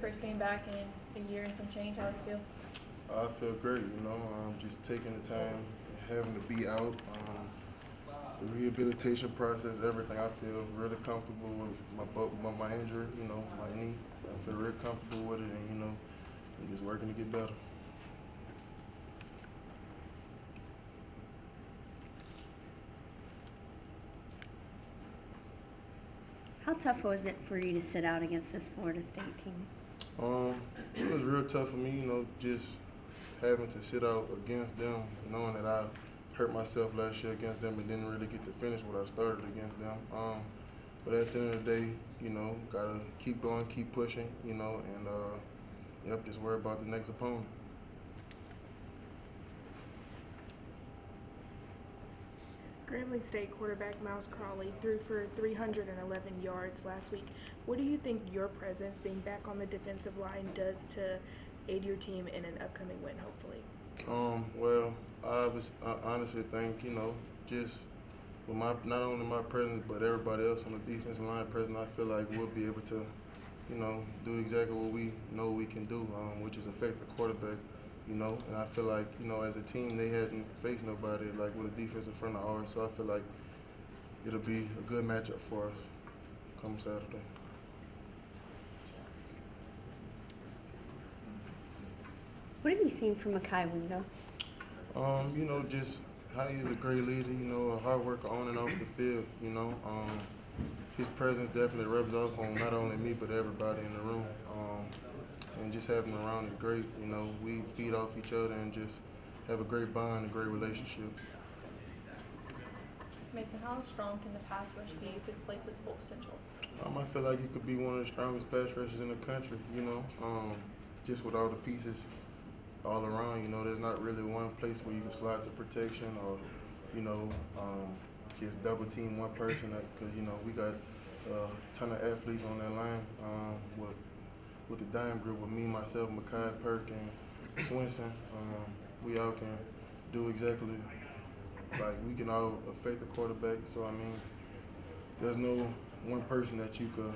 first game back in a year and some change. How do you feel? I feel great, just taking the time, having to be out, the rehabilitation process, everything. I feel really comfortable with my injury, my knee. I feel really comfortable with it, and I'm just working to get better. How tough was it for you to sit out against this Florida State team? It was real tough for me, just having to sit out against them, knowing that I hurt myself last year against them and didn't really get to finish what I started against them. But at the end of the day, gotta keep going, keep pushing, and just worry about the next opponent. Grambling State quarterback Miles Crawley threw for 311 yards last week. What do you think your presence, being back on the defensive line, does to aid your team in an upcoming win, hopefully? Well, I honestly think, just with not only my presence, but everybody else on the defensive line present, I feel like we'll be able to, do exactly what we know we can do, which is affect the quarterback. And I feel like, as a team, they hadn't faced nobody like with a defensive front of ours, so I feel like it'll be a good matchup for us come Saturday. What have you seen from Makai Wingo? Just how he's a great leader, a hard worker on and off the field, his presence definitely rubs off on not only me, but everybody in the room. And just having him around is great. We feed off each other and just have a great bond, a great relationship. Maason, how strong can the pass rush be if it's placed its full potential? I feel like he could be one of the strongest pass rushers in the country, just with all the pieces all around, there's not really one place where you can slide the protection or, just double team one person because, we got a ton of athletes on that line with the dime group with me, myself, Makai, Perk, and Swinson. We all can do exactly, we can all affect the quarterback. So, there's no one person that you could,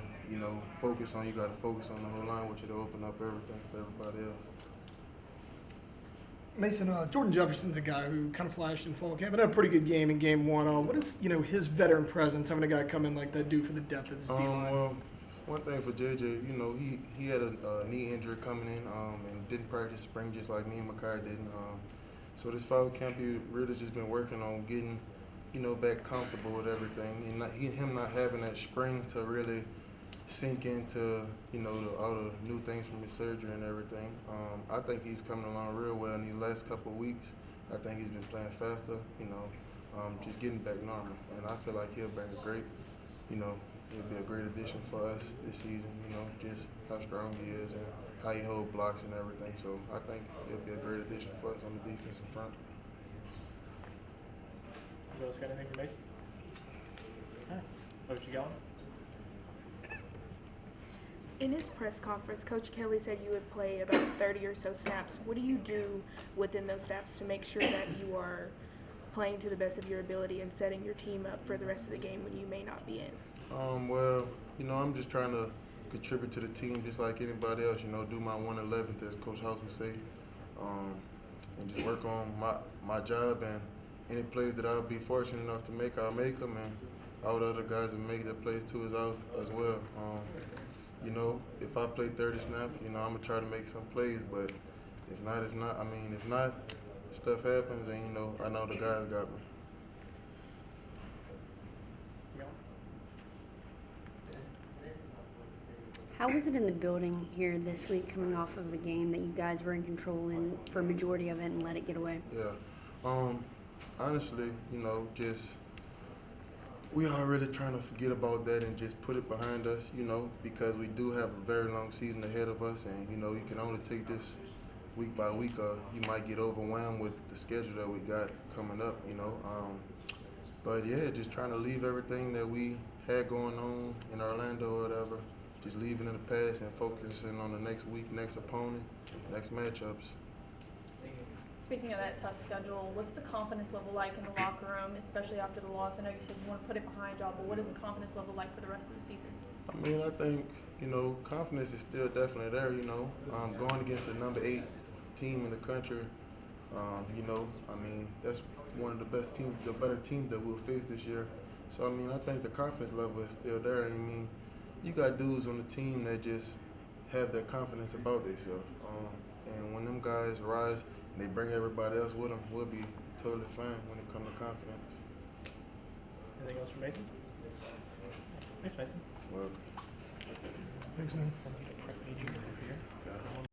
focus on. You got to focus on the whole line, which will open up everything for everybody else. Maason, Jordan Jefferson's a guy who kind of flashed in fall camp and had a pretty good game in game one. What is, his veteran presence, having a guy come in like that, do for the depth of his D-line? Well, one thing for JJ, he had a knee injury coming in and didn't practice spring just like me and Makai didn't. So this fall camp, he really just been working on getting, back comfortable with everything. And him not having that spring to really sink into, all the new things from his surgery and everything. I think he's coming along real well in these last couple of weeks. I think he's been playing faster, just getting back normal. And I feel like he'll bring a great, it'll be a great addition for us this season, just how strong he is and how he holds blocks and everything. So I think it'll be a great addition for us on the defensive front. You else got anything for Maason? Coach, you going? In his press conference, Coach Kelly said you would play about 30 or so snaps. What do you do within those snaps to make sure that you are playing to the best of your ability and setting your team up for the rest of the game when you may not be in? Well, I'm just trying to contribute to the team just like anybody else, do my 111th, as Coach House would say, and just work on my job, and any plays that I'll be fortunate enough to make, I'll make them, and all the other guys that make their plays too is out as well. If I play 30 snaps, I'm going to try to make some plays, but if not, stuff happens, and, I know the guys got me. How was it in the building here this week coming off of a game that you guys were in control in for a majority of it and let it get away? Yeah. Honestly, just we are really trying to forget about that and just put it behind us, because we do have a very long season ahead of us, and, you can only take this week by week, or you might get overwhelmed with the schedule that we got coming up, But, yeah, just trying to leave everything that we had going on in Orlando or whatever, just leaving in the past and focusing on the next week, next opponent, next matchups. Speaking of that tough schedule, what's the confidence level like in the locker room, especially after the loss? I know you said you want to put it behind y'all, but what is the confidence level like for the rest of the season? I mean, I think, confidence is still definitely there, going against the number 8 team in the country, I mean, that's one of the best teams, the better teams that we'll face this year. So, I mean, I think the confidence level is still there. I mean, you got dudes on the team that just have that confidence about themselves. And when them guys rise and they bring everybody else with them, we'll be totally fine when it comes to confidence. Anything else for Mason? Thanks, Mason. Well, Thanks, man. Somebody to prep page over here. yeah.